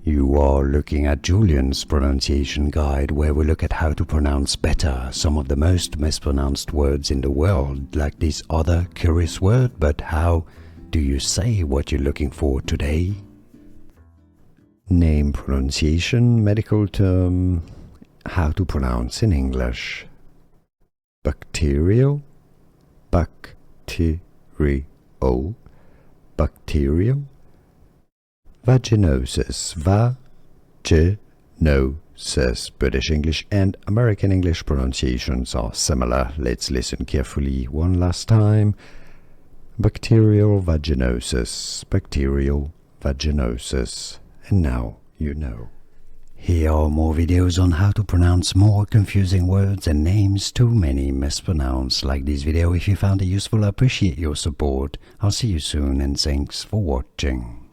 You are looking at Julian's pronunciation guide, where we look at how to pronounce better some of the most mispronounced words in the world, like this other curious word. But how do you say what you're looking for today? Name, pronunciation, medical term, how to pronounce in English. Bacterial, bacterial, bacterial. Vaginosis, vaginosis. British English and American English pronunciations are similar. Let's listen carefully one last time. Bacterial vaginosis, bacterial vaginosis. And now you know. Here are more videos on how to pronounce more confusing words and names too many mispronounced. Like this video if you found it useful. I appreciate your support. I'll see you soon and thanks for watching.